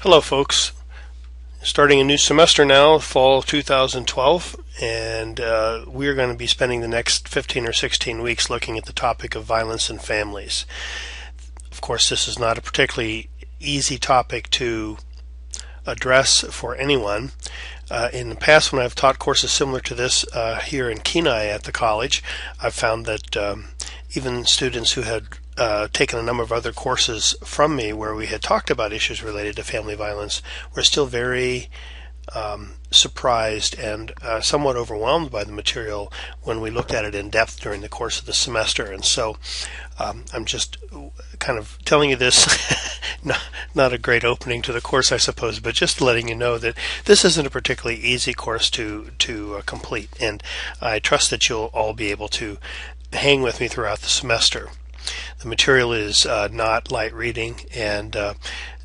Hello folks, starting a new semester now, fall 2012, and we're going to be spending the next 15 or 16 weeks looking at the topic of violence in families. Of course, this is not a particularly easy topic to address for anyone. In the past, when I've taught courses similar to this here in Kenai at the college, I've found that even students who had taken a number of other courses from me where we had talked about issues related to family violence were still very surprised and somewhat overwhelmed by the material when we looked at it in depth during the course of the semester. And so I'm just kind of telling you this, not a great opening to the course, I suppose, but just letting you know that this isn't a particularly easy course to complete. And I trust that you'll all be able to hang with me throughout the semester. The material is not light reading, and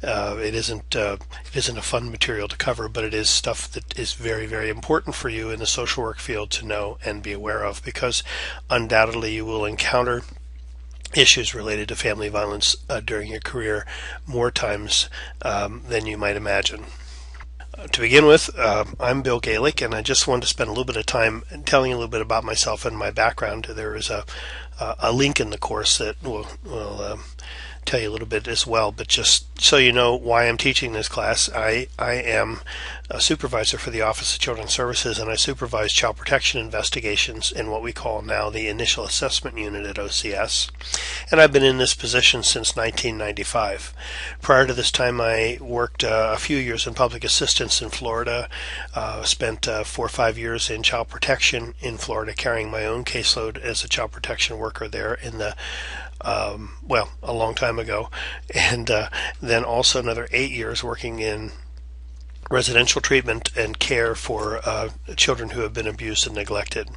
it isn't a fun material to cover, but it is stuff that is very, very important for you in the social work field to know and be aware of, because undoubtedly you will encounter issues related to family violence during your career more times than you might imagine. To begin with, I'm Bill Galick, and I just wanted to spend a little bit of time telling you a little bit about myself and my background. There is a link in the course that will tell you a little bit as well, but just so you know why I'm teaching this class, I am a supervisor for the Office of Children's Services, and I supervise child protection investigations in what we call now the Initial Assessment Unit at OCS, and I've been in this position since 1995. Prior to this time, I worked a few years in public assistance in Florida, spent 4 or 5 years in child protection in Florida, carrying my own caseload as a child protection worker there in the a long time ago, and then also another 8 years working in residential treatment and care for children who have been abused and neglected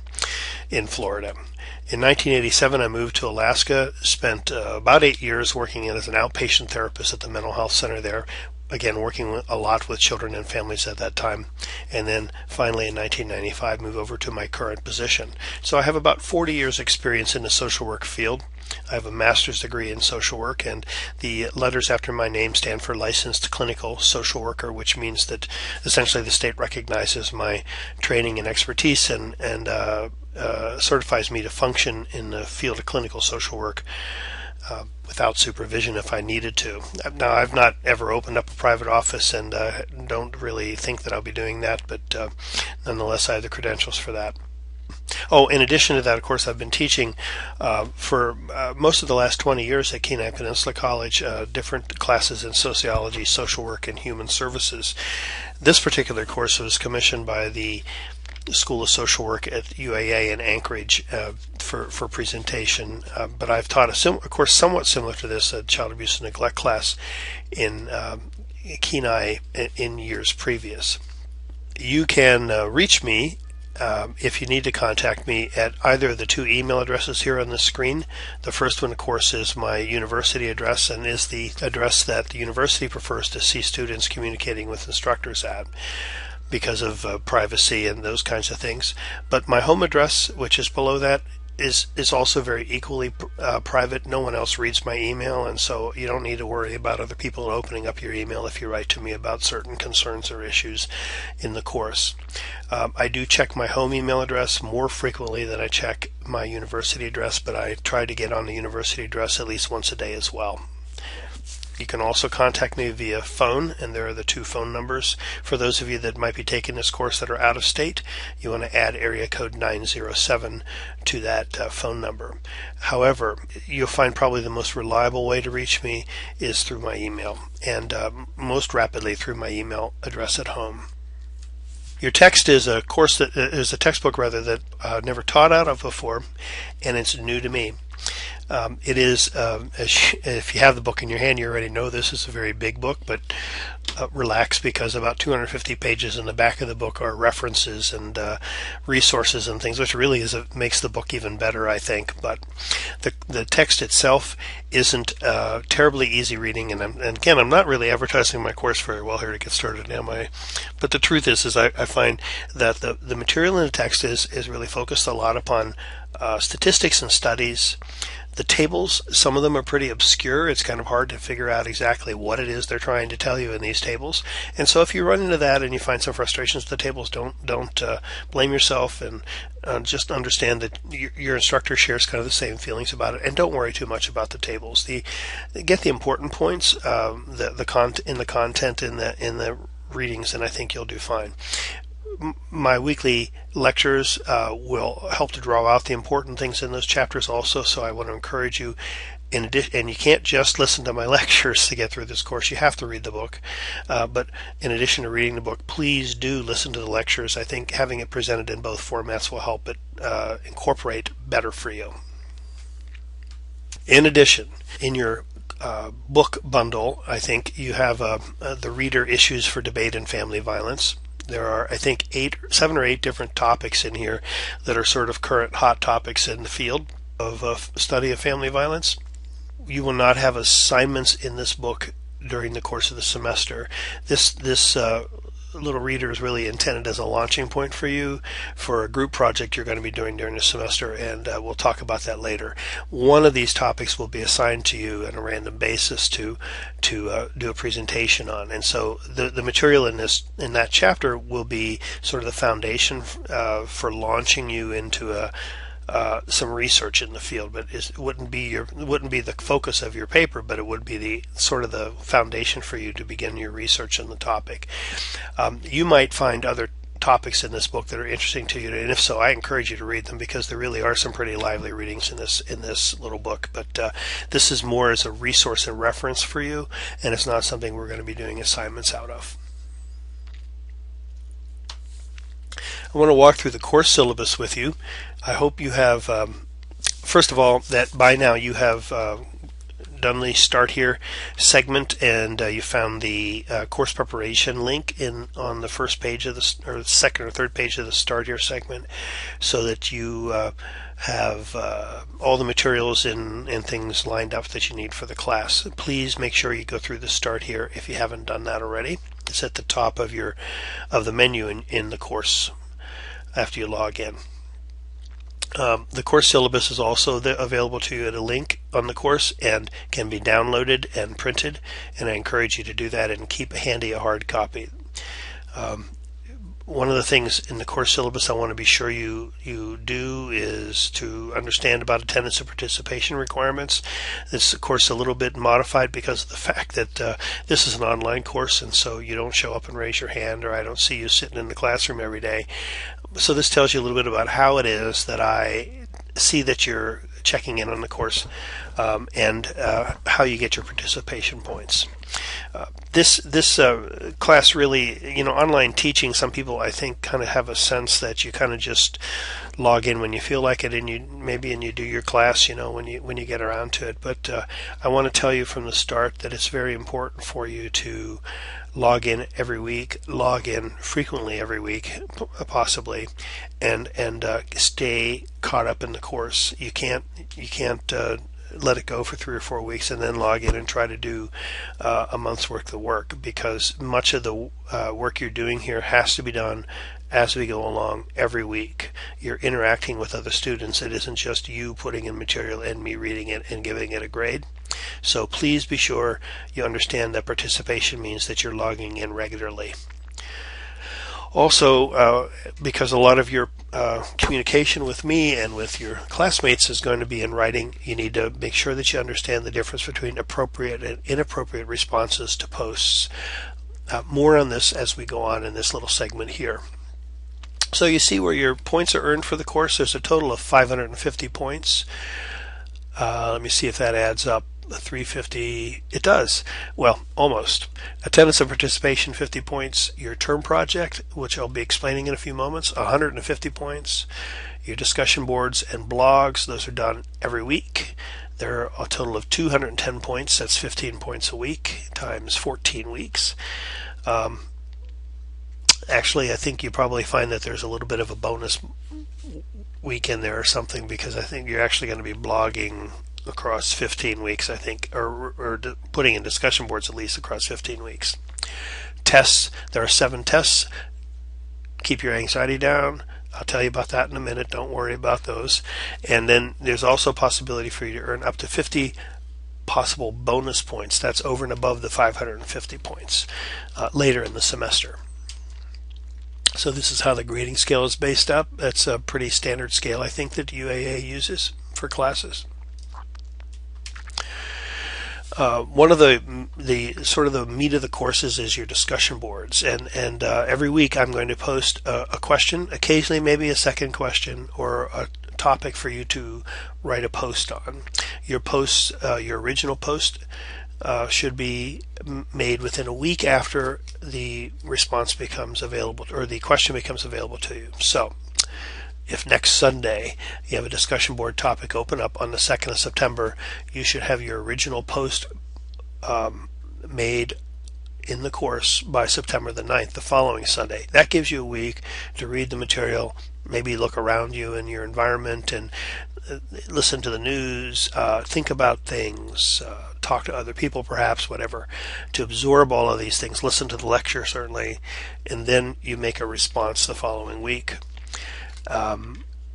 in Florida. In 1987, I moved to Alaska, spent about 8 years working as an outpatient therapist at the mental health center there, again working a lot with children and families at that time, and then finally in 1995 moved over to my current position. So I have about 40 years experience in the social work field. I have a master's degree in social work, and the letters after my name stand for Licensed Clinical Social Worker, which means that essentially the state recognizes my training and expertise and certifies me to function in the field of clinical social work without supervision if I needed to. Now, I've not ever opened up a private office, and don't really think that I'll be doing that, but nonetheless I have the credentials for that. Oh, in addition to that, of course, I've been teaching for most of the last 20 years at Kenai Peninsula College, different classes in sociology, social work, and human services. This particular course was commissioned by the School of Social Work at UAA in Anchorage for presentation, but I've taught a course somewhat similar to this, a child abuse and neglect class in Kenai in years previous. You can reach me if you need to contact me at either of the two email addresses here on the screen. The first one, of course, is my university address and is the address that the university prefers to see students communicating with instructors at because of privacy and those kinds of things. But my home address, which is below that, is also very equally private. No one else reads my email, and so you don't need to worry about other people opening up your email if you write to me about certain concerns or issues in the course. I do check my home email address more frequently than I check my university address, but I try to get on the university address at least once a day as well. You can also contact me via phone, and there are the two phone numbers. For those of you that might be taking this course that are out of state, you want to add area code 907 to that phone number. However, you'll find probably the most reliable way to reach me is through my email, and most rapidly through my email address at home. Your text is a course that is a textbook rather that I've never taught out of before, and it's new to me. It is, if you have the book in your hand, you already know this is a very big book, but relax, because about 250 pages in the back of the book are references and resources and things, which really makes the book even better, I think. But the text itself isn't terribly easy reading, and again, I'm not really advertising my course very well here to get started, am I? But the truth is I find that the material in the text is really focused a lot upon statistics and studies The tables, some of them are pretty obscure. It's kind of hard to figure out exactly what it is they're trying to tell you in these tables. And so if you run into that and you find some frustrations with the tables, don't blame yourself, and just understand that your instructor shares kind of the same feelings about it. And don't worry too much about the tables. Get the important points, in the content in the readings, and I think you'll do fine. My weekly lectures will help to draw out the important things in those chapters also, so I want to encourage you, in addition, and you can't just listen to my lectures to get through this course, you have to read the book, but in addition to reading the book, please do listen to the lectures. I think having it presented in both formats will help it incorporate better for you. In addition, in your book bundle, I think you have the reader issues for debate and family violence. There are, I think, 7 or 8 different topics in here that are sort of current hot topics in the field of study of family violence. You will not have assignments in this book during the course of the semester. This little reader is really intended as a launching point for you for a group project you're going to be doing during the semester, and we'll talk about that later. One of these topics will be assigned to you on a random basis to do a presentation on, and so the material in that chapter will be sort of the foundation for launching you into some research in the field, but it wouldn't be the focus of your paper, but it would be the sort of the foundation for you to begin your research on the topic. You might find other topics in this book that are interesting to you, and if so, I encourage you to read them, because there really are some pretty lively readings in this little book. But this is more as a resource and reference for you, and it's not something we're going to be doing assignments out of. I want to walk through the course syllabus with you. I hope you have, first of all, that by now you have done the Start Here segment, and you found the course preparation link on the first page of or the second or third page of the Start Here segment, so that you have all the materials and things lined up that you need for the class. Please make sure you go through the Start Here if you haven't done that already. It's at the top of the menu in the course after you log in. The course syllabus is also available to you at a link on the course and can be downloaded and printed, and I encourage you to do that and keep handy a hard copy. One of the things in the course syllabus I want to be sure you do is to understand about attendance and participation requirements. This course is a little bit modified because of the fact that this is an online course, and so you don't show up and raise your hand, or I don't see you sitting in the classroom every day. So this tells you a little bit about how it is that I see that you're checking in on the course, and how you get your participation points. This class really, online teaching, some people I think kind of have a sense that you kind of just log in when you feel like it, and you do your class, when you get around to it. But I want to tell you from the start that it's very important for you to log in every week, log in frequently every week, possibly, and stay caught up in the course. You can't let it go for 3 or 4 weeks and then log in and try to do a month's worth of work, because much of the work you're doing here has to be done as we go along every week. You're interacting with other students. It isn't just you putting in material and me reading it and giving it a grade. So please be sure you understand that participation means that you're logging in regularly. Also, because a lot of your communication with me and with your classmates is going to be in writing, you need to make sure that you understand the difference between appropriate and inappropriate responses to posts. More on this as we go on in this little segment here. So you see where your points are earned for the course. There's a total of 550 points. Let me see if that adds up. 350, it does. Well, almost. Attendance and participation, 50 points. Your term project, which I'll be explaining in a few moments, 150 points. Your discussion boards and blogs, those are done every week. There are a total of 210 points. That's 15 points a week times 14 weeks. Actually, I think you probably find that there's a little bit of a bonus week in there or something, because I think you're actually going to be blogging across 15 weeks, I think, or putting in discussion boards at least across 15 weeks. Tests, there are 7 tests. Keep your anxiety down. I'll tell you about that in a minute. Don't worry about those. And then there's also a possibility for you to earn up to 50 possible bonus points. That's over and above the 550 points later in the semester. So this is how the grading scale is based up. That's a pretty standard scale, I think, that UAA uses for classes. One of the sort of the meat of the courses is your discussion boards, and every week I'm going to post a question, occasionally maybe a second question or a topic for you to write a post on. Your posts, your original post, should be made within a week after the response becomes available, or the question becomes available to you. So if next Sunday you have a discussion board topic open up on the 2nd of September, you should have your original post made in the course by September the 9th, the following Sunday. That gives you a week to read the material, maybe look around you in your environment and listen to the news, think about things, talk to other people perhaps, whatever, to absorb all of these things, listen to the lecture certainly, and then you make a response the following week.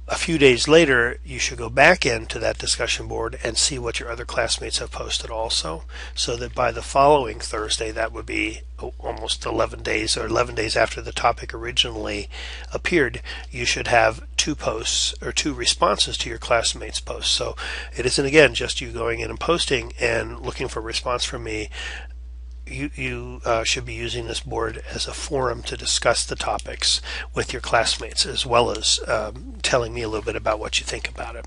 A few days later, you should go back into that discussion board and see what your other classmates have posted also, so that by the following Thursday, that would be almost 11 days, or 11 days after the topic originally appeared, you should have 2 posts or 2 responses to your classmates' posts. So it isn't, again, just you going in and posting and looking for a response from me. You should be using this board as a forum to discuss the topics with your classmates, as well as telling me a little bit about what you think about it.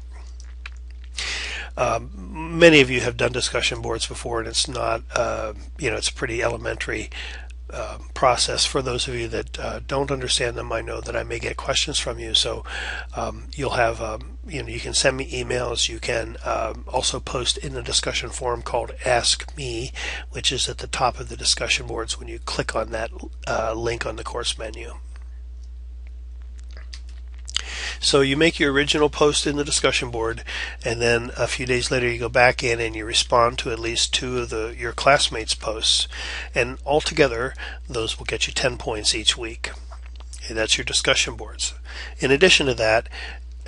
Many of you have done discussion boards before, and it's not, it's a pretty elementary process. For those of you that don't understand them, I know that I may get questions from you, so you'll have you can send me emails. You can also post in the discussion forum called Ask Me, which is at the top of the discussion boards when you click on that link on the course menu. So you make your original post in the discussion board, and then a few days later you go back in and you respond to at least 2 of your classmates' posts, and altogether those will get you 10 points each week. Okay, that's your discussion boards. In addition to that,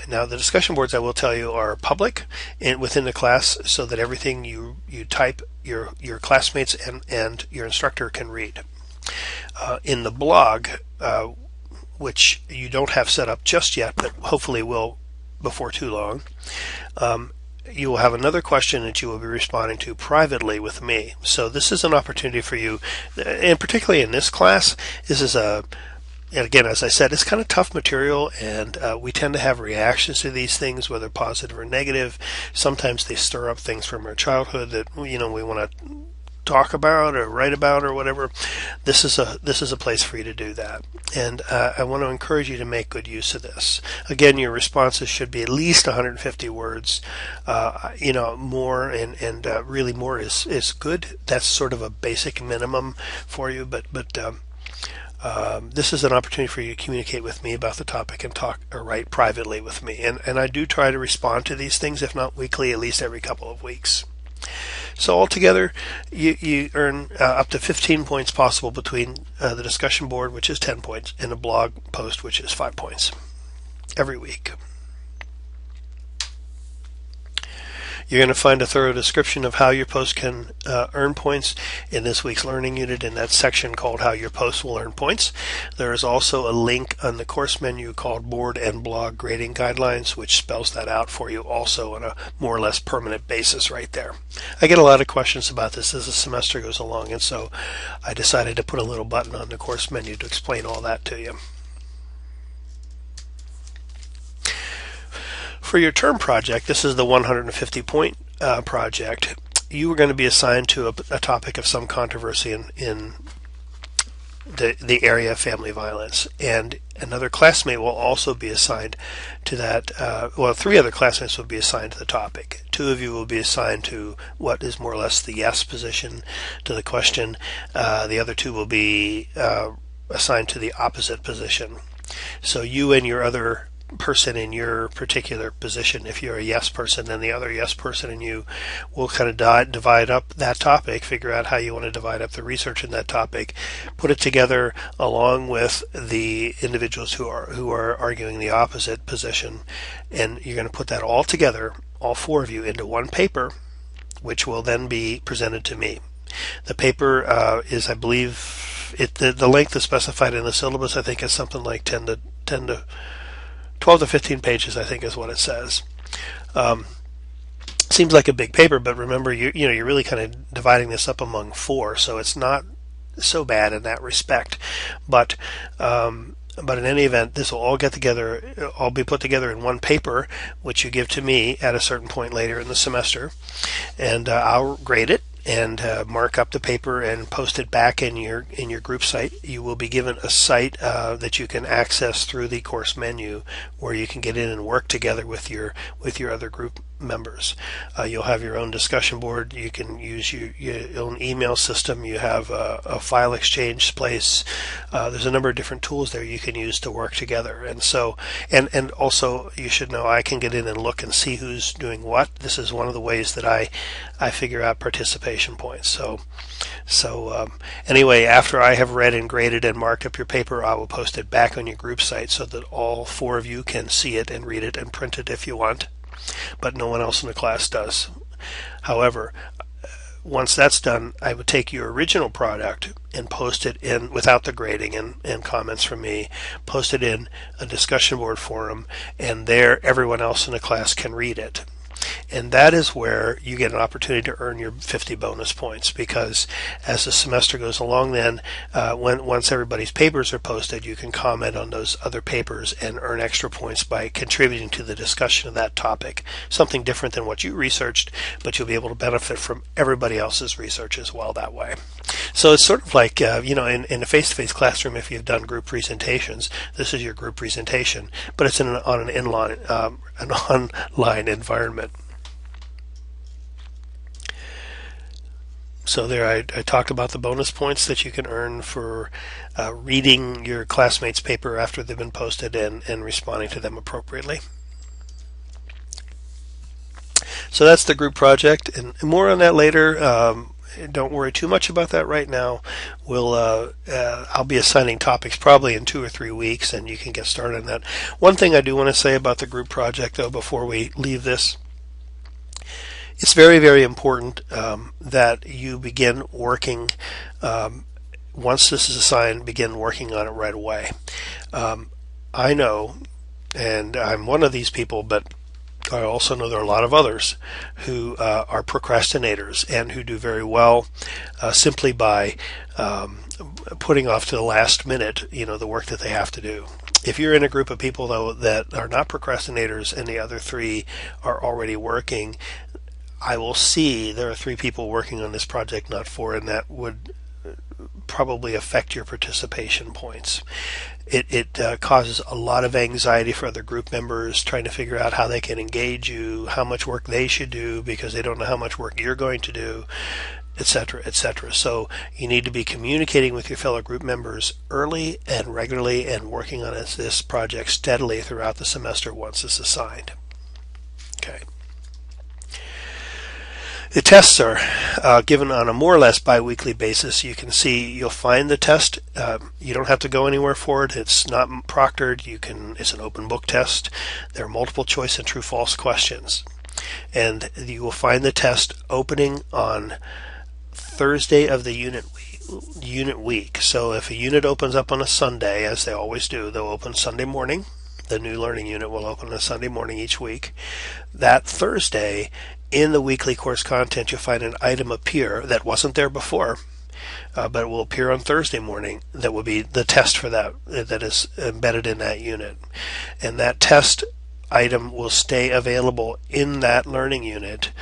now the discussion boards, I will tell you, are public and within the class, so that everything you type, your classmates and your instructor can read. In the blog, which you don't have set up just yet, but hopefully will before too long, you will have another question that you will be responding to privately with me. So this is an opportunity for you, and particularly in this class, this is and again, as I said, it's kind of tough material, and we tend to have reactions to these things, whether positive or negative. Sometimes they stir up things from our childhood that we want to talk about or write about or whatever. This is a place for you to do that, and I want to encourage you to make good use of this. Again, your responses should be at least 150 words. More and really more is good. That's sort of a basic minimum for you, but this is an opportunity for you to communicate with me about the topic and talk or write privately with me, and I do try to respond to these things, if not weekly, at least every couple of weeks. So altogether, you earn up to 15 points possible between the discussion board, which is 10 points, and a blog post, which is 5 points every week. You're going to find a thorough description of how your post can earn points in this week's learning unit in that section called How Your Post Will Earn Points. There is also a link on the course menu called Board and Blog Grading Guidelines, which spells that out for you also on a more or less permanent basis right there. I get a lot of questions about this as the semester goes along, and so I decided to put a little button on the course menu to explain all that to you. For your term project, this is the 150-point project. You are going to be assigned to a topic of some controversy in the area of family violence, and another classmate will also be assigned to that. 3 other classmates will be assigned to the topic. 2 of you will be assigned to what is more or less the yes position to the question. The other 2 will be assigned to the opposite position. So you and your other person in your particular position. If you're a yes person, then the other yes person and you will kind of divide up that topic, figure out how you want to divide up the research in that topic, put it together along with the individuals who are arguing the opposite position, and you're going to put that all together, all four of you, into one paper, which will then be presented to me. The paper is, I believe, the length is specified in the syllabus. I think is something like 12 to 15 pages, I think is what it says. Seems like a big paper, but remember, you're really kind of dividing this up among four, so it's not so bad in that respect. But in any event, this will all be put together in one paper, which you give to me at a certain point later in the semester, and I'll grade it and mark up the paper and post it back in your group site. You will be given a site that you can access through the course menu, where you can get in and work together with your other group members. You'll have your own discussion board. You can use your own email system. You have a file exchange place. There's a number of different tools there you can use to work together. And so, and also, you should know, I can get in and look and see who's doing what. This is one of the ways that I figure out participation points. So anyway, after I have read and graded and marked up your paper, I will post it back on your group site so that all four of you can see it and read it and print it if you want, but no one else in the class does. However, once that's done, I would take your original product and post it in, without the grading and comments from me, post it in a discussion board forum, and there everyone else in the class can read it. And that is where you get an opportunity to earn your 50 bonus points, because as the semester goes along, then once everybody's papers are posted, you can comment on those other papers and earn extra points by contributing to the discussion of that topic. Something different than what you researched, but you'll be able to benefit from everybody else's research as well that way. So it's sort of like, in a face-to-face classroom, if you've done group presentations, this is your group presentation, but it's on an online environment. So there I talked about the bonus points that you can earn for reading your classmates' paper after they've been posted and responding to them appropriately. So that's the group project, and more on that later. Don't worry too much about that right now. I'll be assigning topics probably in 2 or 3 weeks, and you can get started on that. One thing I do want to say about the group project, though, before we leave this, it's very, very important that you begin working, once this is assigned, begin working on it right away. I know, and I'm one of these people, but I also know there are a lot of others who are procrastinators and who do very well simply by putting off to the last minute, the work that they have to do. If you're in a group of people, though, that are not procrastinators and the other 3 are already working, I will see there are 3 people working on this project, not 4, and that would probably affect your participation points. It causes a lot of anxiety for other group members trying to figure out how they can engage you, how much work they should do because they don't know how much work you're going to do, etc., etc. So you need to be communicating with your fellow group members early and regularly and working on this project steadily throughout the semester once it's assigned. Okay. The tests are given on a more or less bi-weekly basis. You can see, you'll find the test. You don't have to go anywhere for it. It's not proctored. It's an open book test. There are multiple choice and true-false questions. And you will find the test opening on Thursday of the unit week. So if a unit opens up on a Sunday, as they always do, they'll open Sunday morning. The new learning unit will open on a Sunday morning each week. That Thursday, in the weekly course content, you'll find an item appear that wasn't there before, but it will appear on Thursday morning. That will be the test for that is embedded in that unit. And that test item will stay available in that learning unit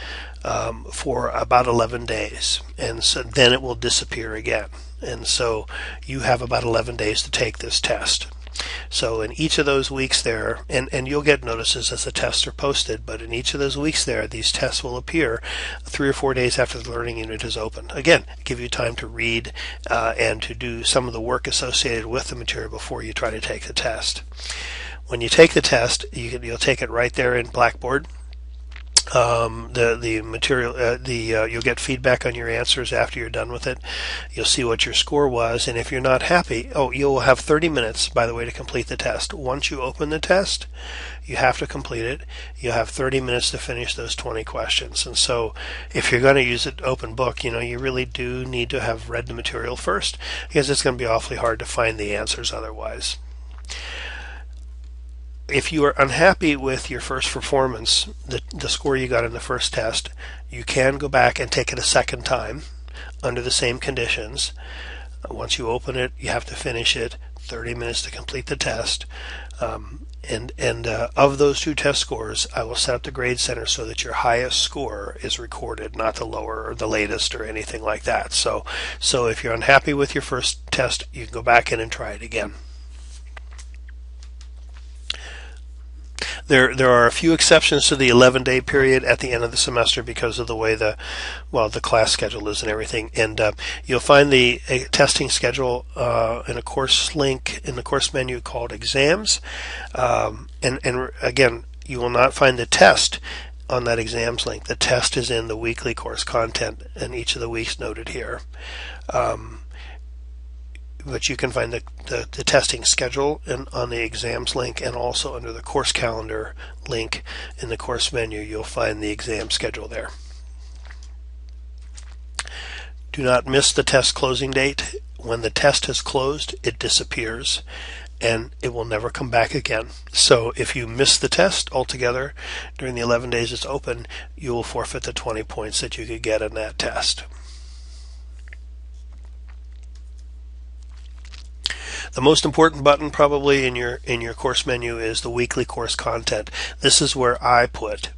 for about 11 days. And so then it will disappear again. And so you have about 11 days to take this test. So in each of those weeks there, and you'll get notices as the tests are posted, but in each of those weeks there, these tests will appear 3 or 4 days after the learning unit is open. Again, give you time to read and to do some of the work associated with the material before you try to take the test. When you take the test, you'll take it right there in Blackboard. The material, you'll get feedback on your answers after you're done with it. You'll see what your score was, and if you're not happy, you'll have 30 minutes, by the way, to complete the test. Once you open the test, you have to complete it. You'll have 30 minutes to finish those 20 questions. And so if you're going to use an open book, you really do need to have read the material first, because it's going to be awfully hard to find the answers otherwise. If you are unhappy with your first performance, the score you got in the first test, you can go back and take it a second time under the same conditions. Once you open it, you have to finish it, 30 minutes to complete the test. Of those two test scores, I will set up the grade center so that your highest score is recorded, not the lower or the latest or anything like that. So if you're unhappy with your first test, you can go back in and try it again. There are a few exceptions to the 11-day period at the end of the semester because of the way the class schedule is and everything. And you'll find the testing schedule in a course link in the course menu called Exams. And again, you will not find the test on that Exams link. The test is in the weekly course content and each of the weeks noted here. But you can find the testing schedule on the exams link, and also under the course calendar link in the course menu, you'll find the exam schedule there. Do not miss the test closing date. When the test has closed, it disappears and it will never come back again. So if you miss the test altogether during the 11 days it's open, you will forfeit the 20 points that you could get in that test. The most important button probably in your course menu is the weekly course content. This is where I put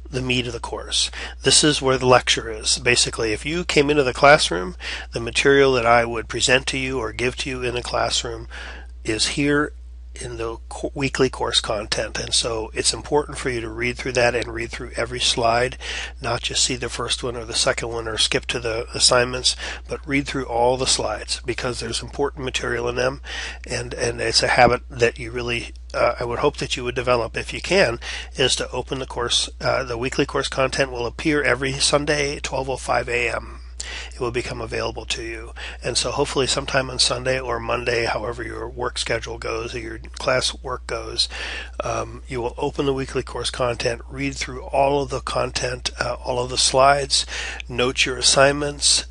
the meat of the course. This is where the lecture is. Basically, if you came into the classroom, the material that I would present to you or give to you in the classroom is here in the weekly course content. And so it's important for you to read through that and read through every slide, not just see the first one or the second one or skip to the assignments, but read through all the slides because there's important material in them, and it's a habit that you really I would hope that you would develop if you can, is to open the course. The weekly course content will appear every Sunday at 12:05 a.m. It will become available to you. And so hopefully sometime on Sunday or Monday, however your work schedule goes or your class work goes, you will open the weekly course content, read through all of the content, all of the slides, note your assignments,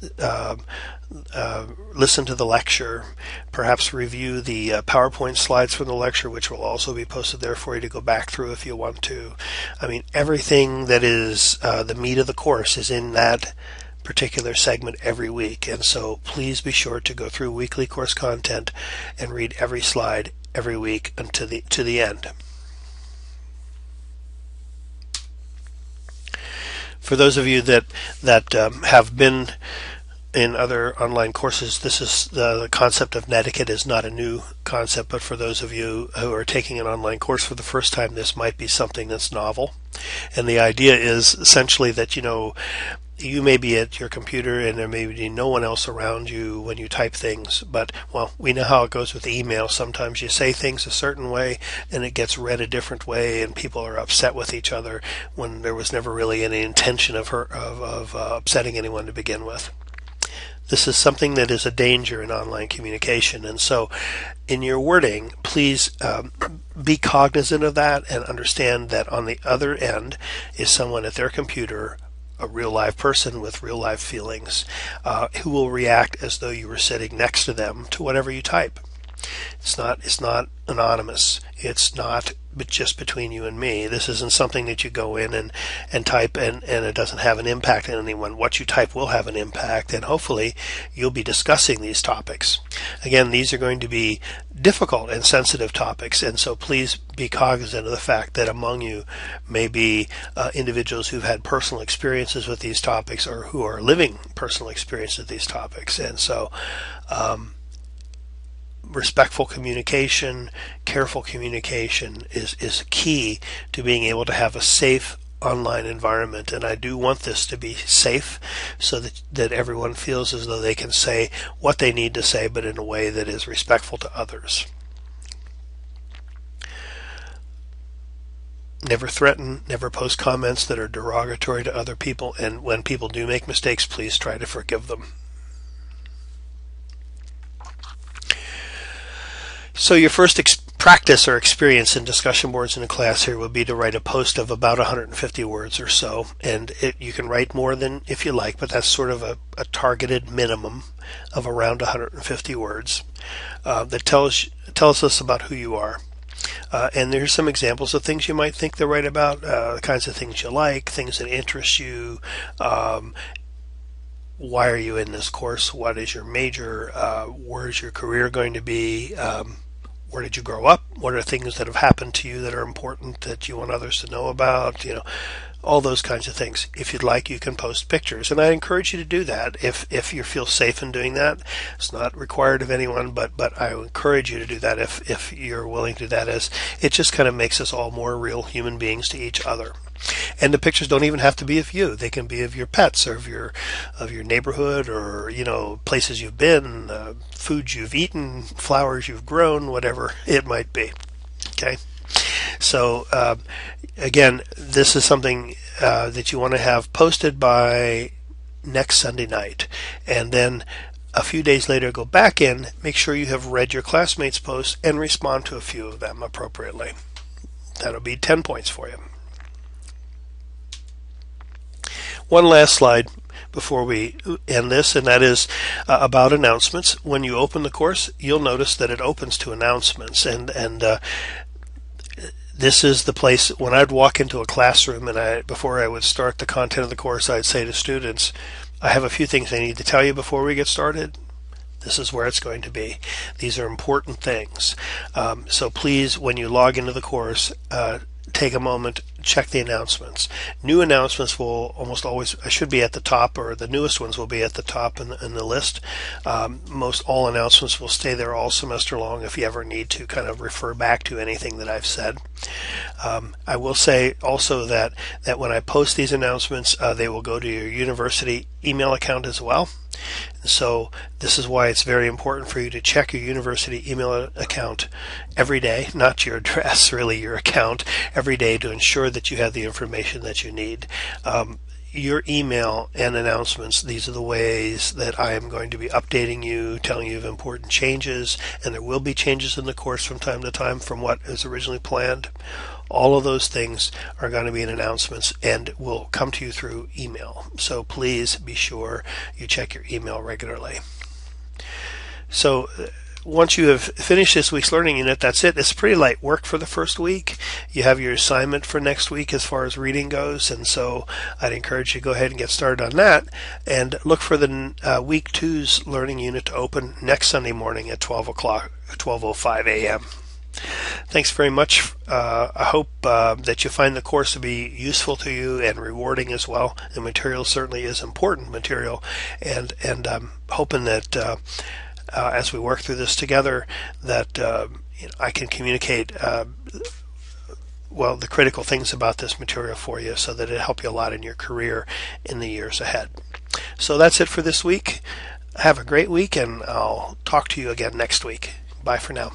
listen to the lecture, perhaps review the PowerPoint slides from the lecture, which will also be posted there for you to go back through if you want to. I mean, everything that is the meat of the course is in that particular segment every week, and so please be sure to go through weekly course content and read every slide every week until to the end. For those of you that have been in other online courses, this is the concept of Netiquette is not a new concept, but for those of you who are taking an online course for the first time, this might be something that's novel. And the idea is essentially that you may be at your computer and there may be no one else around you when you type things, but well, we know how it goes with email. Sometimes you say things a certain way and it gets read a different way, and people are upset with each other when there was never really any intention of upsetting anyone to begin with. This is something that is a danger in online communication, and so in your wording, please be cognizant of that and understand that on the other end is someone at their computer, a real live person with real live feelings, who will react as though you were sitting next to them to whatever you type. It's not anonymous. It's not just between you and me. This isn't something that you go in and type and it doesn't have an impact on anyone. What you type will have an impact, and hopefully you'll be discussing these topics. Again, these are going to be difficult and sensitive topics, and so please be cognizant of the fact that among you may be individuals who've had personal experiences with these topics or who are living personal experiences with these topics. And so respectful communication, careful communication is key to being able to have a safe online environment. And I do want this to be safe so that everyone feels as though they can say what they need to say, but in a way that is respectful to others. Never threaten, never post comments that are derogatory to other people, and when people do make mistakes, please try to forgive them. So your first practice or experience in discussion boards in a class here would be to write a post of about 150 words or so, and you can write more than if you like, but that's sort of a targeted minimum of around 150 words that tells us about who you are. And there's some examples of things you might think to write about, the kinds of things you like, things that interest you. Why are you in this course? What is your major? Where is your career going to be? Where did you grow up? What are things that have happened to you that are important that you want others to know about? All those kinds of things. If you'd like, you can post pictures, and I encourage you to do that if you feel safe in doing that. It's not required of anyone, but I encourage you to do that if you're willing to do that, as it just kind of makes us all more real human beings to each other. And the pictures don't even have to be of you. They can be of your pets, or of your neighborhood, or places you've been, foods you've eaten, flowers you've grown, whatever it might be. Okay. So again, this is something that you want to have posted by next Sunday night, and then a few days later go back in, make sure you have read your classmates' posts and respond to a few of them appropriately. That'll be 10 points for you. One last slide before we end this, and that is about announcements. When you open the course, you'll notice that it opens to announcements, and this is the place when I'd walk into a classroom, and before I would start the content of the course, I'd say to students, I have a few things I need to tell you before we get started. This is where it's going to be. These are important things. So please, when you log into the course, take a moment, check the announcements. New announcements will almost always should be at the top, or the newest ones will be at the top in the list. Most all announcements will stay there all semester long if you ever need to kind of refer back to anything that I've said. I will say also that when I post these announcements, they will go to your university email account as well. So this is why it's very important for you to check your university email account every day, not your address, really your account, every day, to ensure that you have the information that you need. Your email and announcements, these are the ways that I am going to be updating you, telling you of important changes, and there will be changes in the course from time to time from what is originally planned. All of those things are going to be in announcements and will come to you through email. So please be sure you check your email regularly. So once you have finished this week's learning unit, that's it. It's pretty light work for the first week. You have your assignment for next week as far as reading goes, and so I'd encourage you to go ahead and get started on that, and look for the week 2's learning unit to open next Sunday morning at 12:05 a.m. Thanks very much. I hope that you find the course to be useful to you and rewarding as well. The material certainly is important material, and I'm hoping that as we work through this together, that I can communicate the critical things about this material for you, so that it'll help you a lot in your career in the years ahead. So that's it for this week. Have a great week, and I'll talk to you again next week. Bye for now.